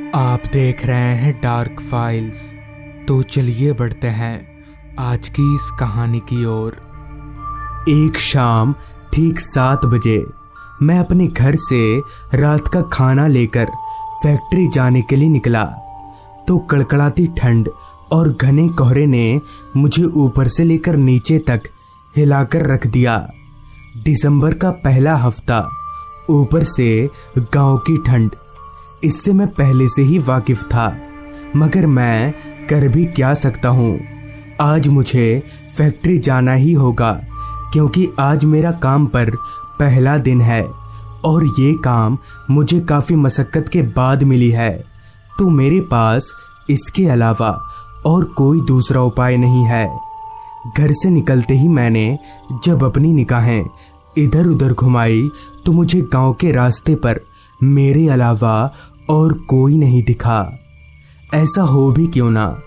आप देख रहे हैं डार्क फाइल्स। तो चलिए बढ़ते हैं आज की इस कहानी की ओर। एक शाम ठीक 7 बजे मैं अपने घर से रात का खाना लेकर फैक्ट्री जाने के लिए निकला तो कड़कड़ाती ठंड और घने कोहरे ने मुझे ऊपर से लेकर नीचे तक हिलाकर रख दिया। दिसंबर का पहला हफ्ता, ऊपर से गांव की ठंड, इससे मैं पहले से ही वाकिफ था, मगर मैं कर भी क्या सकता हूँ। आज मुझे फैक्ट्री जाना ही होगा क्योंकि आज मेरा काम पर पहला दिन है और ये काम मुझे काफ़ी मशक्क़त के बाद मिली है, तो मेरे पास इसके अलावा और कोई दूसरा उपाय नहीं है। घर से निकलते ही मैंने जब अपनी निगाहें इधर उधर घुमाई तो मुझे गांव के रास्ते पर मेरे अलावा और कोई नहीं दिखा। ऐसा हो भी क्यों ना,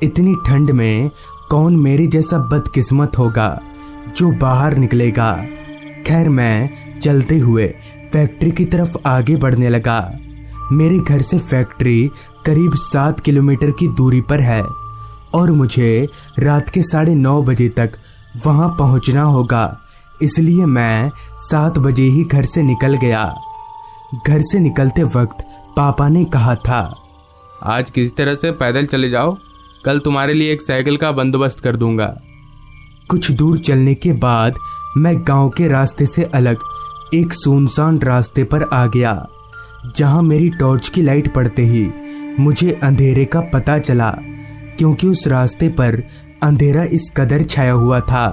इतनी ठंड में कौन मेरे जैसा बदकिस्मत होगा जो बाहर निकलेगा। खैर, मैं चलते हुए फैक्ट्री की तरफ आगे बढ़ने लगा। मेरे घर से फैक्ट्री करीब 7 किलोमीटर की दूरी पर है और मुझे रात के 9:30 बजे तक वहां पहुंचना होगा, इसलिए मैं 7 बजे ही घर से निकल गया। घर से निकलते वक्त पापा ने कहा था, आज किसी तरह से पैदल चले जाओ, कल तुम्हारे लिए एक साइकिल का बंदोबस्त कर दूंगा। कुछ दूर चलने के बाद मैं गांव के रास्ते से अलग एक सुनसान रास्ते पर आ गया, जहां मेरी टॉर्च की लाइट पड़ते ही मुझे अंधेरे का पता चला, क्योंकि उस रास्ते पर अंधेरा इस कदर छाया हुआ था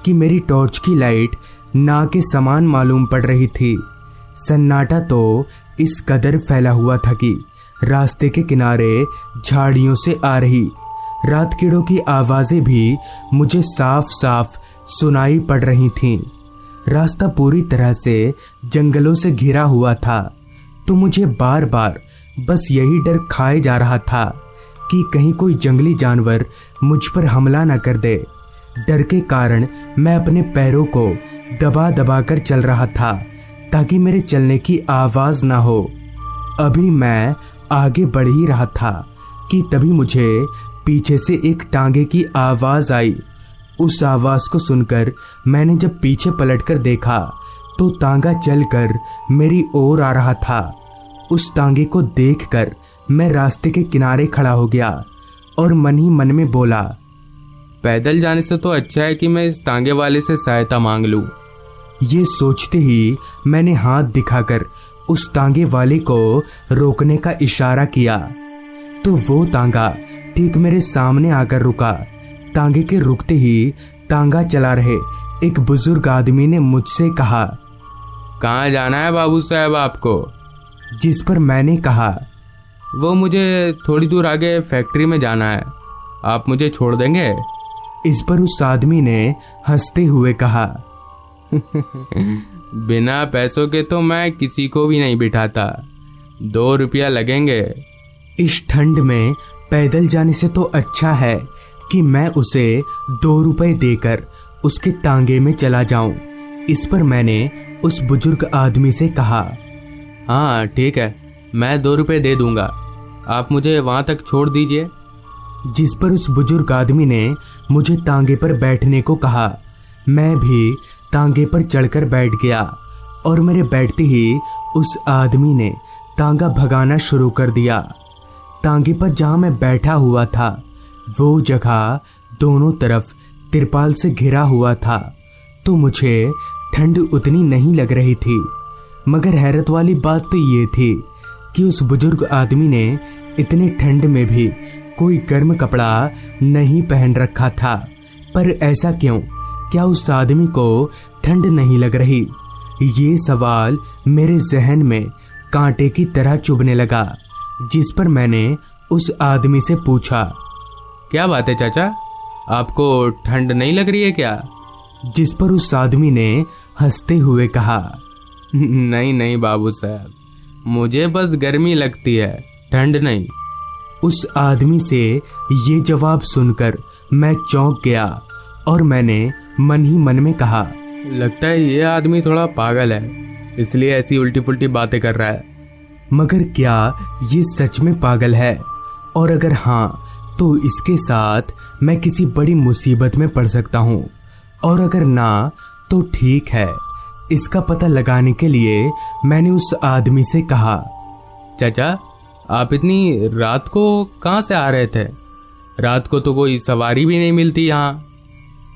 कि मेरी टॉर्च की लाइट ना के समान मालूम पड़ रही थी। सन्नाटा तो इस कदर फैला हुआ था कि रास्ते के किनारे झाड़ियों से आ रही रात कीड़ों की आवाज़ें भी मुझे साफ साफ सुनाई पड़ रही थीं। रास्ता पूरी तरह से जंगलों से घिरा हुआ था, तो मुझे बार बार बस यही डर खाए जा रहा था कि कहीं कोई जंगली जानवर मुझ पर हमला न कर दे। डर के कारण मैं अपने पैरों को दबा दबा कर चल रहा था ताकि मेरे चलने की आवाज़ ना हो। अभी मैं आगे बढ़ ही रहा था कि तभी मुझे पीछे से एक टांगे की आवाज़ आई। उस आवाज़ को सुनकर मैंने जब पीछे पलटकर देखा तो तांगा चलकर मेरी ओर आ रहा था। उस तांगे को देखकर मैं रास्ते के किनारे खड़ा हो गया और मन ही मन में बोला, पैदल जाने से तो अच्छा है कि मैं इस तांगे वाले से सहायता मांग लूं। ये सोचते ही मैंने हाथ दिखाकर उस तांगे वाले को रोकने का इशारा किया, तो वो तांगा ठीक मेरे सामने आकर रुका। तांगे के रुकते ही तांगा चला रहे एक बुजुर्ग आदमी ने मुझसे कहा, कहाँ जाना है बाबू साहब आपको? जिस पर मैंने कहा, वो मुझे थोड़ी दूर आगे फैक्ट्री में जाना है, आप मुझे छोड़ देंगे? इस पर उस आदमी ने हंसते हुए कहा, बिना पैसों के तो मैं किसी को भी नहीं बिठाता, 2 रुपया लगेंगे। इस ठंड में पैदल जाने से तो अच्छा है कि मैं उसे 2 रुपए देकर उसके तांगे में चला जाऊं। इस पर मैंने उस बुजुर्ग आदमी से कहा, हाँ ठीक है, मैं 2 रुपए दे दूंगा, आप मुझे वहां तक छोड़ दीजिए। जिस पर उस बुजुर्ग आदमी ने मुझे तांगे पर बैठने को कहा। मैं भी तांगे पर चढ़कर बैठ गया और मेरे बैठते ही उस आदमी ने तांगा भगाना शुरू कर दिया। तांगे पर जहां मैं बैठा हुआ था वो जगह दोनों तरफ तिरपाल से घिरा हुआ था, तो मुझे ठंड उतनी नहीं लग रही थी। मगर हैरत वाली बात तो ये थी कि उस बुजुर्ग आदमी ने इतने ठंड में भी कोई गर्म कपड़ा नहीं पहन रखा था। पर ऐसा क्यों? क्या उस आदमी को ठंड नहीं लग रही? ये सवाल मेरे जहन में कांटे की तरह चुभने लगा। जिस पर मैंने उस आदमी से पूछा, क्या बात है चाचा, आपको ठंड नहीं लग रही है क्या? जिस पर उस आदमी ने हंसते हुए कहा, नहीं नहीं बाबू साहब, मुझे बस गर्मी लगती है, ठंड नहीं। उस आदमी से ये जवाब सुनकर मैं चौंक गया और मैंने मन ही मन में कहा, लगता है ये आदमी थोड़ा पागल है, इसलिए ऐसी उल्टी पुल्टी बातें कर रहा है। मगर क्या ये सच में पागल है? और अगर हाँ तो इसके साथ मैं किसी बड़ी मुसीबत में पड़ सकता हूँ, और अगर ना तो ठीक है। इसका पता लगाने के लिए मैंने उस आदमी से कहा, चाचा आप इतनी रात को कहाँ से आ रहे थे? रात को तो कोई सवारी भी नहीं मिलती यहाँ।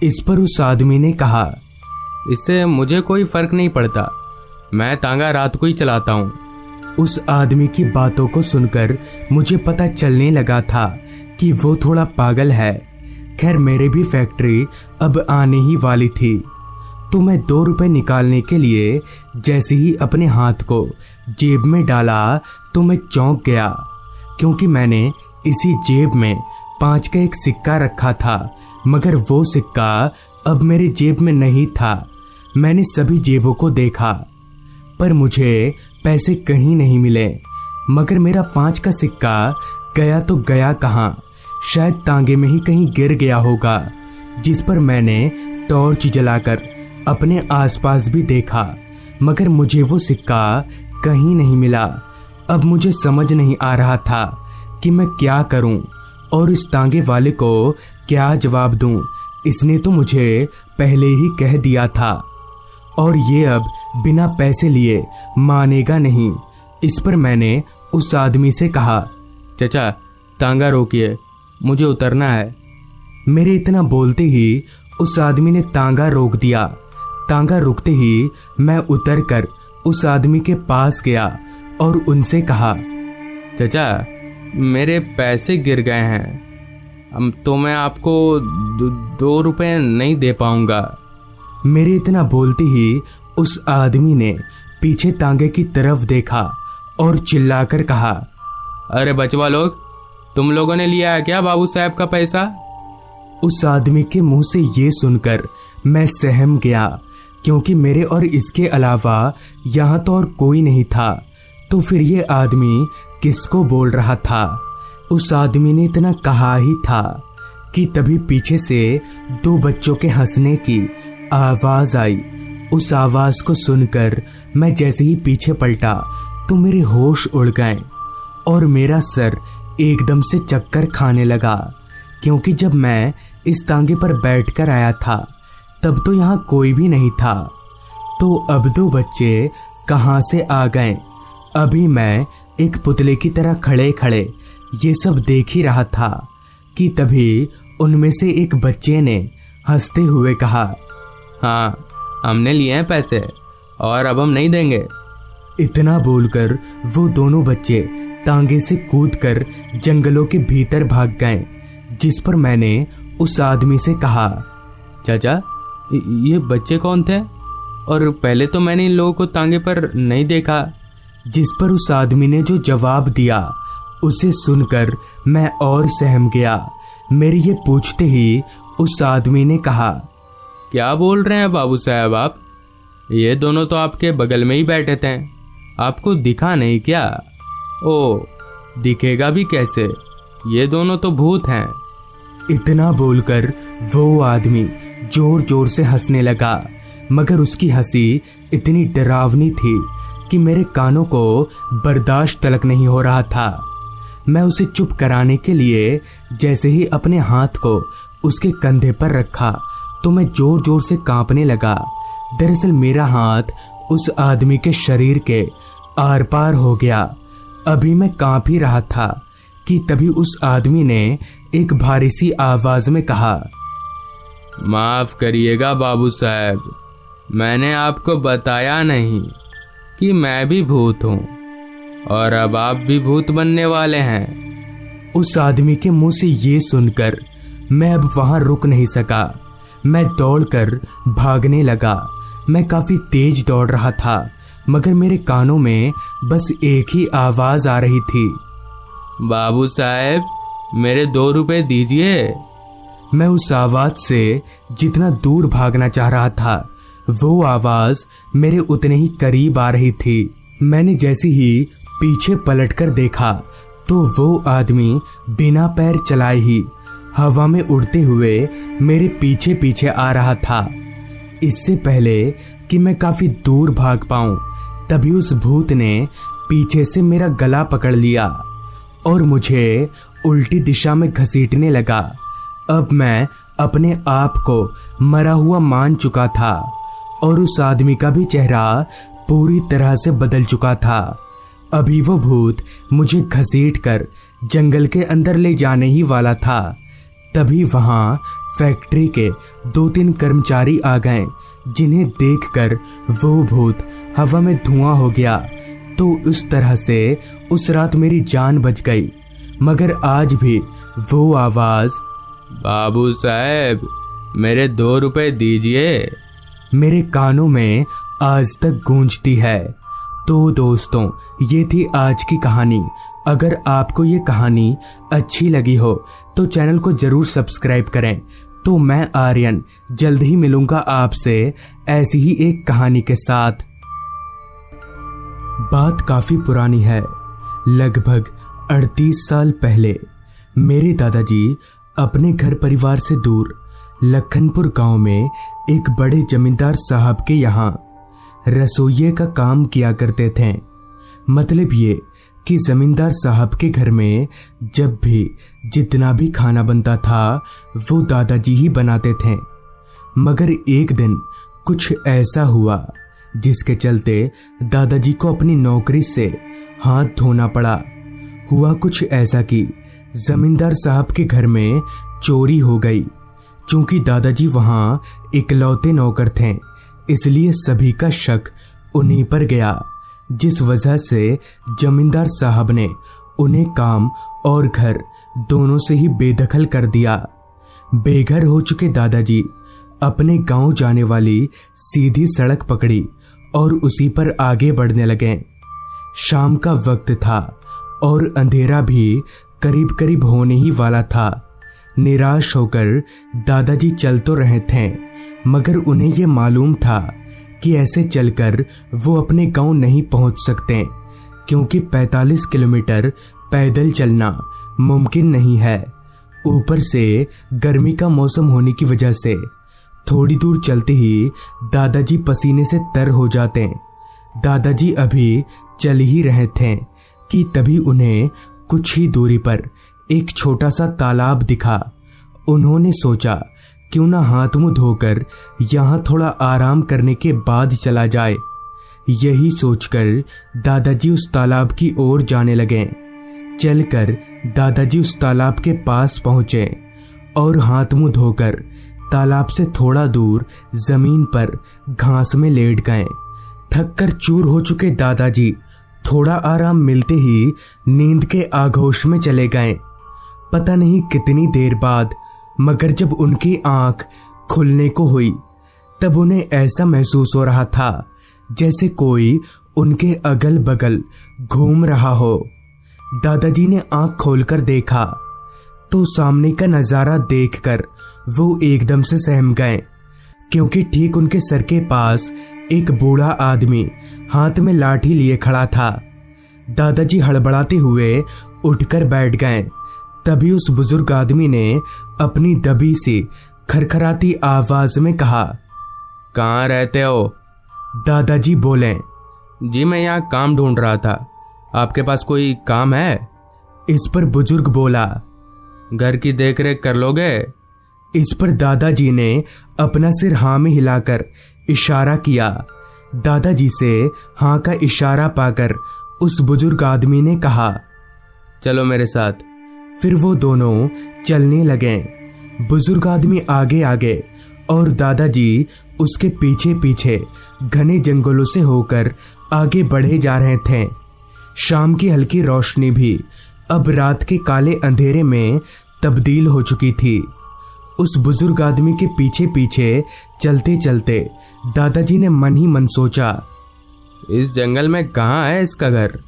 इस पर उस आदमी ने कहा, इससे मुझे कोई फर्क नहीं पड़ता, मैं तांगा रात को ही चलाता हूँ। उस आदमी की बातों को सुनकर मुझे पता चलने लगा था कि वो थोड़ा पागल है। खैर मेरे भी फैक्ट्री अब आने ही वाली थी, तो मैं 2 रुपए निकालने के लिए जैसे ही अपने हाथ को जेब में डाला तो मैं चौंक गया, क्योंकि मैंने इसी जेब में 5 का एक सिक्का रखा था, मगर वो सिक्का अब मेरे जेब में नहीं था। मैंने सभी जेबों को देखा पर मुझे पैसे कहीं नहीं मिले, मगर मेरा 5 का सिक्का गया तो गया कहाँ? शायद तांगे में ही कहीं गिर गया होगा। जिस पर मैंने टॉर्च जलाकर अपने आसपास भी देखा, मगर मुझे वो सिक्का कहीं नहीं मिला। अब मुझे समझ नहीं आ रहा था कि मैं क्या करूं और इस तांगे वाले को क्या जवाब दूं। इसने तो मुझे पहले ही कह दिया था और ये अब बिना पैसे लिए मानेगा नहीं। इस पर मैंने उस आदमी से कहा, चाचा तांगा रोकिए, मुझे उतरना है। मेरे इतना बोलते ही उस आदमी ने तांगा रोक दिया। तांगा रुकते ही मैं उतरकर उस आदमी के पास गया और उनसे कहा, चाचा मेरे पैसे गिर गए हैं, तो मैं आपको 2 रुपए नहीं दे पाऊंगा। मेरे इतना बोलते ही उस आदमी ने पीछे तांगे की तरफ देखा और चिल्लाकर कहा, अरे बचवा लोग, तुम लोगों ने लिया है क्या बाबू साहब का पैसा? उस आदमी के मुंह से ये सुनकर मैं सहम गया, क्योंकि मेरे और इसके अलावा यहाँ तो और कोई नहीं था। तो फिर ये आदमी किसको बोल रहा था? उस आदमी ने इतना कहा ही था कि तभी पीछे से 2 बच्चों के हंसने की आवाज आई। उस आवाज को सुनकर मैं जैसे ही पीछे पलटा तो मेरे होश उड़ गए और मेरा सर एकदम से चक्कर खाने लगा, क्योंकि जब मैं इस तांगे पर बैठकर आया था तब तो यहाँ कोई भी नहीं था। तो अब 2 बच्चे कहाँ से आ गए? अभी मैं एक पुतले की तरह खड़े खड़े ये सब देख ही रहा था कि तभी उनमें से एक बच्चे ने हंसते हुए कहा, हाँ हमने लिए हैं पैसे और अब हम नहीं देंगे। इतना बोलकर वो दोनों बच्चे तांगे से कूदकर जंगलों के भीतर भाग गए। जिस पर मैंने उस आदमी से कहा, चाचा ये बच्चे कौन थे? और पहले तो मैंने इन लोगों को तांगे पर नहीं देखा। जिस पर उस आदमी ने जो जवाब दिया उसे सुनकर मैं और सहम गया। मेरे ये पूछते ही उस आदमी ने कहा, क्या बोल रहे हैं बाबू साहब आप? ये दोनों तो आपके बगल में ही बैठे थे, आपको दिखा नहीं क्या? ओ दिखेगा भी कैसे, ये दोनों तो भूत हैं। इतना बोलकर वो आदमी जोर जोर से हंसने लगा, मगर उसकी हंसी इतनी डरावनी थी कि मेरे कानों को बर्दाश्त तलक नहीं हो रहा था। मैं उसे चुप कराने के लिए जैसे ही अपने हाथ को उसके कंधे पर रखा तो मैं जोर जोर से कांपने लगा। दरअसल मेरा हाथ उस आदमी के शरीर के आर पार हो गया। अभी मैं कांप ही रहा था कि तभी उस आदमी ने एक भारी सी आवाज में कहा, माफ करिएगा बाबू साहब, मैंने आपको बताया नहीं कि मैं भी भूत हूँ और अब आप भी भूत बनने वाले हैं। उस आदमी के मुंह से ये सुनकर मैं अब वहां रुक नहीं सका। मैं दौड़कर भागने लगा। मैं काफी तेज दौड़ रहा था, मगर मेरे कानों में बस एक ही आवाज आ रही थी, बाबू साहब मेरे 2 रुपए दीजिए। मैं उस आवाज से जितना दूर भागना चाह रहा था वो आवाज मेरे उतने ही करीब आ रही थी। मैंने जैसे ही पीछे पलटकर देखा तो वो आदमी बिना पैर चलाए ही हवा में उड़ते हुए मेरे पीछे पीछे आ रहा था। इससे पहले कि मैं काफी दूर भाग पाऊं तभी उस भूत ने पीछे से मेरा गला पकड़ लिया और मुझे उल्टी दिशा में घसीटने लगा। अब मैं अपने आप को मरा हुआ मान चुका था और उस आदमी का भी चेहरा पूरी तरह से बदल चुका था। अभी वो भूत मुझे घसीटकर जंगल के अंदर ले जाने ही वाला था। तभी वहां फैक्ट्री के 2-3 कर्मचारी आ गए, जिन्हें देखकर वो भूत हवा में धुआं हो गया। तो उस तरह से उस रात मेरी जान बच गई। मगर आज भी वो आवाज, बाबू साहब मेरे 2 रुपए दीजिए, मेरे कानों में आज तक गूंजती है। तो दोस्तों, ये थी आज की कहानी। अगर आपको ये कहानी अच्छी लगी हो तो चैनल को जरूर सब्सक्राइब करें। तो मैं आर्यन जल्द ही मिलूंगा आपसे ऐसी ही एक कहानी के साथ। बात काफी पुरानी है। लगभग 38 साल पहले मेरे दादाजी अपने घर परिवार से दूर लखनपुर गांव में एक बड़े जमींदार साहब के यहाँ रसोइये का काम किया करते थे। मतलब ये कि जमींदार साहब के घर में जब भी जितना भी खाना बनता था वो दादाजी ही बनाते थे। मगर एक दिन कुछ ऐसा हुआ जिसके चलते दादाजी को अपनी नौकरी से हाथ धोना पड़ा। हुआ कुछ ऐसा कि जमींदार साहब के घर में चोरी हो गई। चूंकि दादाजी वहां इकलौते नौकर थे, इसलिए सभी का शक उन्हीं पर गया, जिस वजह से जमींदार साहब ने उन्हें काम और घर दोनों से ही बेदखल कर दिया। बेघर हो चुके दादाजी अपने गांव जाने वाली सीधी सड़क पकड़ी और उसी पर आगे बढ़ने लगे। शाम का वक्त था और अंधेरा भी करीब करीब होने ही वाला था। निराश होकर दादाजी चल तो रहे थे, मगर उन्हें ये मालूम था कि ऐसे चलकर वो अपने गांव नहीं पहुंच सकते, क्योंकि 45 किलोमीटर पैदल चलना मुमकिन नहीं है। ऊपर से गर्मी का मौसम होने की वजह से थोड़ी दूर चलते ही दादाजी पसीने से तर हो जाते। दादाजी अभी चल ही रहे थे कि तभी उन्हें कुछ ही दूरी पर एक छोटा सा तालाब दिखा। उन्होंने सोचा क्यों ना हाथ मुंह धोकर यहाँ थोड़ा आराम करने के बाद चला जाए। यही सोचकर दादाजी उस तालाब की ओर जाने लगे। चलकर दादाजी उस तालाब के पास पहुंचे और हाथ मुंह धोकर तालाब से थोड़ा दूर जमीन पर घास में लेट गए। थककर चूर हो चुके दादाजी थोड़ा आराम मिलते ही नींद के आगोश में चले गए। पता नहीं कितनी देर बाद, मगर जब उनकी आंख खुलने को हुई तब उन्हें ऐसा महसूस हो रहा था जैसे कोई उनके अगल बगल घूम रहा हो। दादाजी ने आंख खोलकर देखा तो सामने का नजारा देखकर वो एकदम से सहम गए, क्योंकि ठीक उनके सर के पास एक बूढ़ा आदमी हाथ में लाठी लिए खड़ा था। दादाजी हड़बड़ाते हुए उठकर बैठ गए। तभी उस बुजुर्ग आदमी ने अपनी दबी सी खरखराती आवाज में कहा, कहाँ रहते हो? दादाजी बोले, जी मैं यहाँ काम ढूंढ रहा था, आपके पास कोई काम है? इस पर बुजुर्ग बोला, घर की देखरेख कर लोगे? इस पर दादाजी ने अपना सिर हाँ में हिलाकर इशारा किया। दादाजी से हाँ का इशारा पाकर उस बुजुर्ग आदमी ने कहा, चलो मेरे साथ। फिर वो दोनों चलने लगे। बुजुर्ग आदमी आगे आगे और दादाजी उसके पीछे पीछे घने जंगलों से होकर आगे बढ़े जा रहे थे। शाम की हल्की रोशनी भी अब रात के काले अंधेरे में तब्दील हो चुकी थी। उस बुजुर्ग आदमी के पीछे पीछे चलते चलते दादाजी ने मन ही मन सोचा, इस जंगल में कहाँ है इसका घर?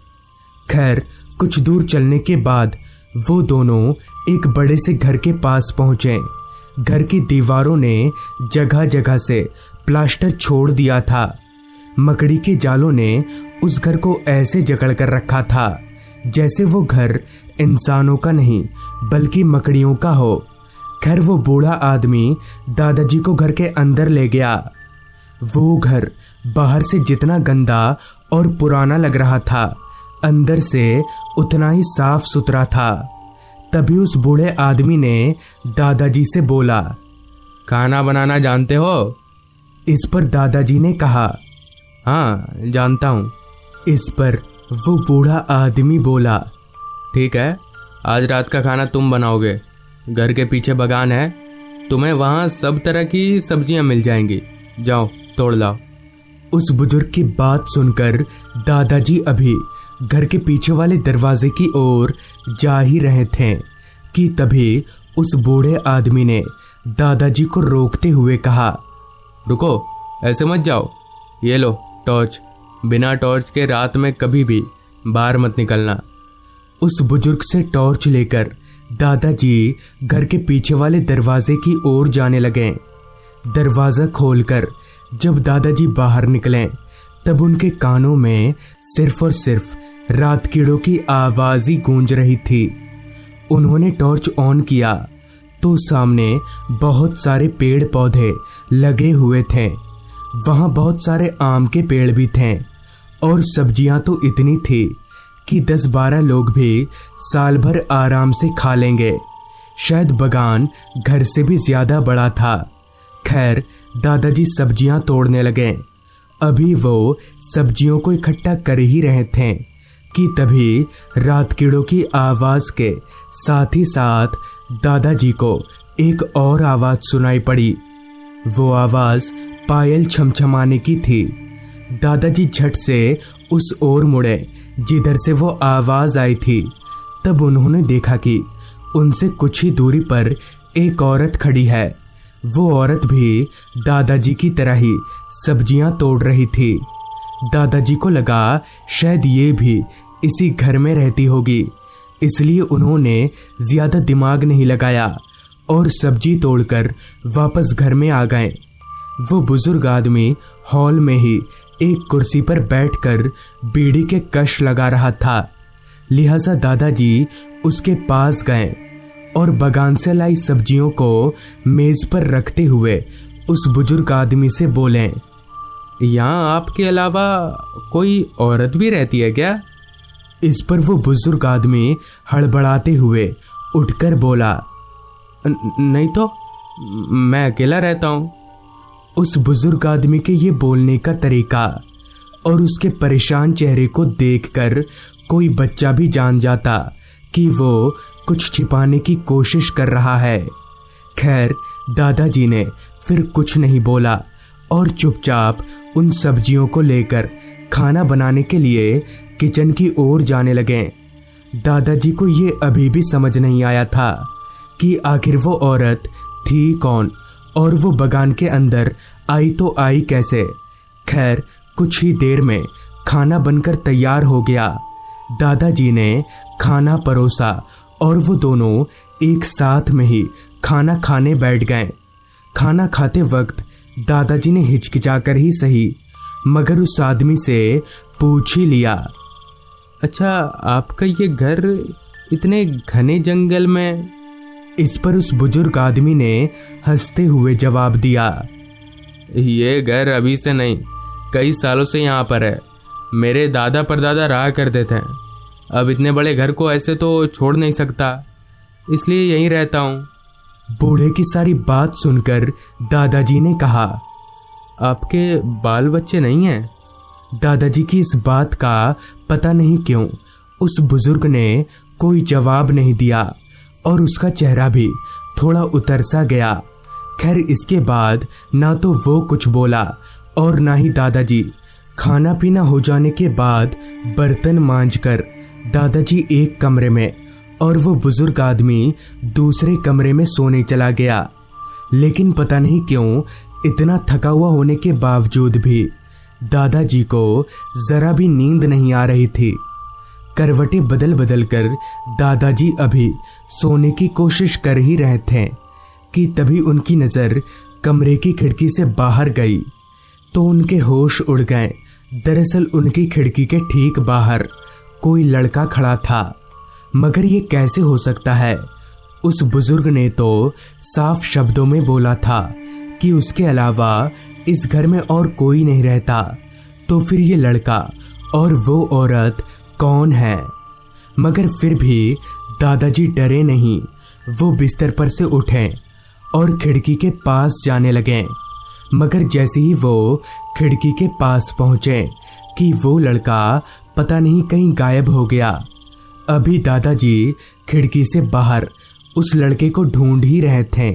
खैर कुछ दूर चलने के बाद वो दोनों एक बड़े से घर के पास पहुंचे। घर की दीवारों ने जगह जगह से प्लास्टर छोड़ दिया था। मकड़ी के जालों ने उस घर को ऐसे जकड़ कर रखा था जैसे वो घर इंसानों का नहीं बल्कि मकड़ियों का हो। खैर वो बूढ़ा आदमी दादाजी को घर के अंदर ले गया। वो घर बाहर से जितना गंदा और पुराना लग रहा था, अंदर से उतना ही साफ सुथरा था। तभी उस बूढ़े आदमी ने दादाजी से बोला, खाना बनाना जानते हो? इस पर दादाजी ने कहा, हाँ जानता हूँ। इस पर वो बूढ़ा आदमी बोला, ठीक है, आज रात का खाना तुम बनाओगे। घर के पीछे बागान है, तुम्हें वहाँ सब तरह की सब्जियाँ मिल जाएंगी, जाओ तोड़ लाओ। उस बुजुर्ग की बात सुनकर दादाजी अभी घर के पीछे वाले दरवाजे की ओर जा ही रहे थे कि तभी उस बूढ़े आदमी ने दादाजी को रोकते हुए कहा, रुको, ऐसे मत जाओ, ये लो टॉर्च। बिना टॉर्च के रात में कभी भी बाहर मत निकलना। उस बुजुर्ग से टॉर्च लेकर दादाजी घर के पीछे वाले दरवाजे की ओर जाने लगे। दरवाजा खोलकर जब दादाजी बाहर निकले तब उनके कानों में सिर्फ और सिर्फ रात कीड़ों की आवाज ही गूंज रही थी। उन्होंने टॉर्च ऑन किया तो सामने बहुत सारे पेड़ पौधे लगे हुए थे। वहां बहुत सारे आम के पेड़ भी थे और सब्जियां तो इतनी थी कि 10-12 लोग भी साल भर आराम से खा लेंगे। शायद बागान घर से भी ज्यादा बड़ा था। खैर, दादाजी सब्जियां तोड़ने लगे। अभी वो सब्जियों को इकट्ठा कर ही रहे थे कि तभी रात कीड़ों की आवाज के साथ ही साथ दादाजी को एक और आवाज सुनाई पड़ी। वो आवाज पायल छमछमाने की थी। दादाजी झट से उस ओर मुड़े जिधर से वो आवाज आई थी। तब उन्होंने देखा कि उनसे कुछ ही दूरी पर एक औरत खड़ी है। वो औरत भी दादाजी की तरह ही सब्जियां तोड़ रही थी। दादाजी को लगा शायद ये भी इसी घर में रहती होगी, इसलिए उन्होंने ज्यादा दिमाग नहीं लगाया और सब्जी तोड़कर वापस घर में आ गए। वो बुजुर्ग आदमी हॉल में ही एक कुर्सी पर बैठकर बीड़ी के कश लगा रहा था। लिहाजा दादाजी उसके पास गए और बागान से लाई सब्जियों को मेज पर रखते हुए उस बुजुर्ग आदमी से बोले, यहाँ आपके अलावा कोई औरत भी रहती है क्या? इस पर वो बुजुर्ग आदमी हड़बड़ाते हुए उठकर बोला, नहीं तो, मैं अकेला रहता हूँ। उस बुजुर्ग आदमी के ये बोलने का तरीका और उसके परेशान चेहरे को देखकर कोई बच्चा भी जान जाता कि वो कुछ छिपाने की कोशिश कर रहा है। खैर, दादाजी ने फिर कुछ नहीं बोला और चुपचाप उन सब्जियों को लेकर खाना बनाने के लिए किचन की ओर जाने लगे। दादाजी को ये अभी भी समझ नहीं आया था कि आखिर वो औरत थी कौन और वो बागान के अंदर आई तो आई कैसे। खैर, कुछ ही देर में खाना बनकर तैयार हो गया। दादाजी ने खाना परोसा और वो दोनों एक साथ में ही खाना खाने बैठ गए। खाना खाते वक्त दादाजी ने हिचकिचाकर ही सही मगर उस आदमी से पूछ ही लिया, अच्छा, आपका ये घर इतने घने जंगल में? इस पर उस बुजुर्ग आदमी ने हंसते हुए जवाब दिया, ये घर अभी से नहीं, कई सालों से यहाँ पर है। मेरे दादा परदादा रहा करते थे। अब इतने बड़े घर को ऐसे तो छोड़ नहीं सकता, इसलिए यहीं रहता हूँ। बूढ़े की सारी बात सुनकर दादाजी ने कहा, आपके बाल बच्चे नहीं हैं? दादाजी की इस बात का पता नहीं क्यों उस बुजुर्ग ने कोई जवाब नहीं दिया और उसका चेहरा भी थोड़ा उतर सा गया। खैर, इसके बाद ना तो वो कुछ बोला और ना ही दादाजी। खाना पीना हो जाने के बाद बर्तन मांजकर दादाजी एक कमरे में और वो बुजुर्ग आदमी दूसरे कमरे में सोने चला गया। लेकिन पता नहीं क्यों इतना थका हुआ होने के बावजूद भी दादाजी को जरा भी नींद नहीं आ रही थी। करवटें बदल बदल कर दादाजी अभी सोने की कोशिश कर ही रहे थे कि तभी उनकी नज़र कमरे की खिड़की से बाहर गई तो उनके होश उड़ गए। दरअसल उनकी खिड़की के ठीक बाहर कोई लड़का खड़ा था। मगर ये कैसे हो सकता है? उस बुजुर्ग ने तो साफ शब्दों में बोला था कि उसके अलावा इस घर में और कोई नहीं रहता। तो फिर ये लड़का और वो औरत कौन है। मगर फिर भी दादाजी डरे नहीं। वो बिस्तर पर से उठे और खिड़की के पास जाने लगे। मगर जैसे ही वो खिड़की के पास पहुंचे कि वो लड़का पता नहीं कहीं गायब हो गया। अभी दादाजी खिड़की से बाहर उस लड़के को ढूंढ ही रहे थे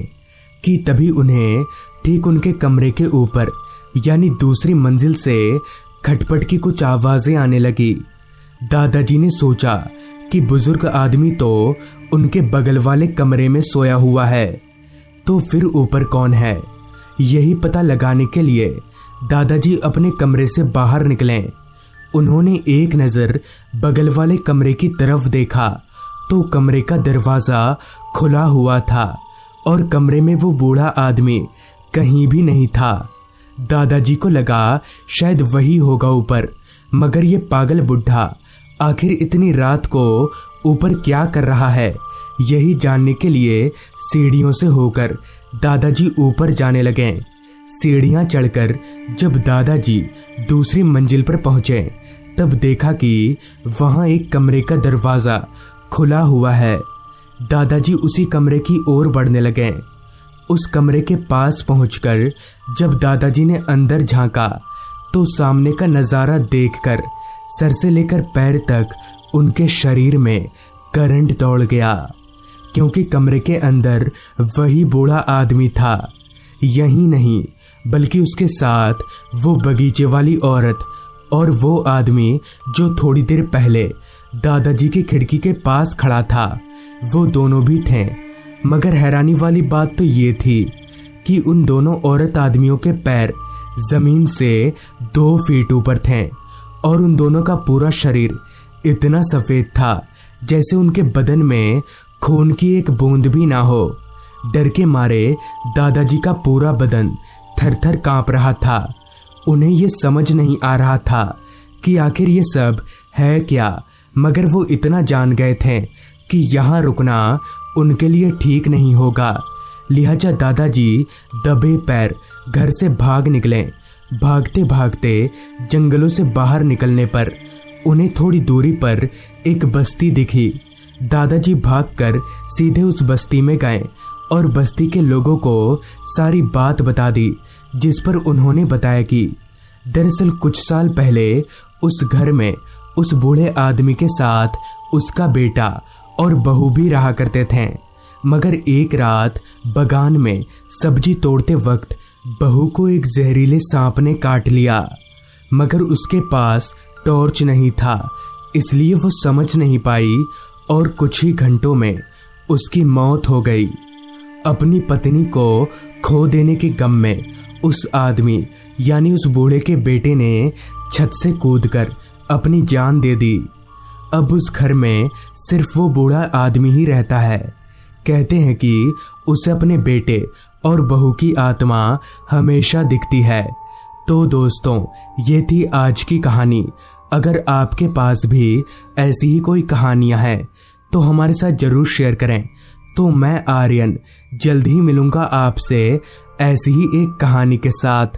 कि तभी उन्हें ठीक उनके कमरे के ऊपर यानी दूसरी मंजिल से खटपट की कुछ आवाजें आने लगी। दादाजी ने सोचा कि बुजुर्ग आदमी तो उनके बगल वाले कमरे में सोया हुआ है, तो फिर ऊपर कौन है। यही पता लगाने के लिए दादाजी अपने कमरे से बाहर निकले। उन्होंने एक नज़र बगल वाले कमरे की तरफ देखा तो कमरे का दरवाज़ा खुला हुआ था और कमरे में वो बूढ़ा आदमी कहीं भी नहीं था। दादाजी को लगा शायद वही होगा ऊपर, मगर ये पागल बुढ़ा आखिर इतनी रात को ऊपर क्या कर रहा है। यही जानने के लिए सीढ़ियों से होकर दादाजी ऊपर जाने लगे। सीढ़ियां चढ़कर जब दादाजी दूसरी मंजिल पर पहुंचे तब देखा कि वहां एक कमरे का दरवाज़ा खुला हुआ है। दादाजी उसी कमरे की ओर बढ़ने लगे। उस कमरे के पास पहुंचकर जब दादाजी ने अंदर झांका तो सामने का नज़ारा देखकर सर से लेकर पैर तक उनके शरीर में करंट दौड़ गया, क्योंकि कमरे के अंदर वही बूढ़ा आदमी था। यही नहीं बल्कि उसके साथ वो बगीचे वाली औरत और वो आदमी जो थोड़ी देर पहले दादाजी की खिड़की के पास खड़ा था, वो दोनों भी थे। मगर हैरानी वाली बात तो ये थी कि उन दोनों औरत आदमियों के पैर जमीन से 2 फीट ऊपर थे और उन दोनों का पूरा शरीर इतना सफ़ेद था जैसे उनके बदन में खून की एक बूंद भी ना हो। डर के मारे दादाजी का पूरा बदन थर-थर कांप रहा था। उन्हें ये समझ नहीं आ रहा था कि आखिर ये सब है क्या, मगर वो इतना जान गए थे कि यहाँ रुकना उनके लिए ठीक नहीं होगा। लिहाजा दादाजी दबे पैर घर से भाग निकले। भागते भागते जंगलों से बाहर निकलने पर उन्हें थोड़ी दूरी पर एक बस्ती दिखी। दादाजी भागकर सीधे उस बस्ती में गए और बस्ती के लोगों को सारी बात बता दी, जिस पर उन्होंने बताया कि दरअसल कुछ साल पहले उस घर में उस बूढ़े आदमी के साथ उसका बेटा और बहू भी रहा करते थे। मगर एक रात बगान में सब्जी तोड़ते वक्त बहू को एक जहरीले सांप ने काट लिया, मगर उसके पास टॉर्च नहीं था, इसलिए वो समझ नहीं पाई और कुछ ही घंटों में उसकी मौत हो गई। अपनी पत्नी को खो देने के गम में उस आदमी यानी उस बूढ़े के बेटे ने छत से कूदकर अपनी जान दे दी। अब उस घर में सिर्फ वो बूढ़ा आदमी ही रहता है। कहते हैं कि उसे अपने बेटे और बहू की आत्मा हमेशा दिखती है। तो दोस्तों, ये थी आज की कहानी। अगर आपके पास भी ऐसी ही कोई कहानियां हैं तो हमारे साथ ज़रूर शेयर करें। तो मैं आर्यन जल्द ही मिलूंगा आपसे ऐसी ही एक कहानी के साथ।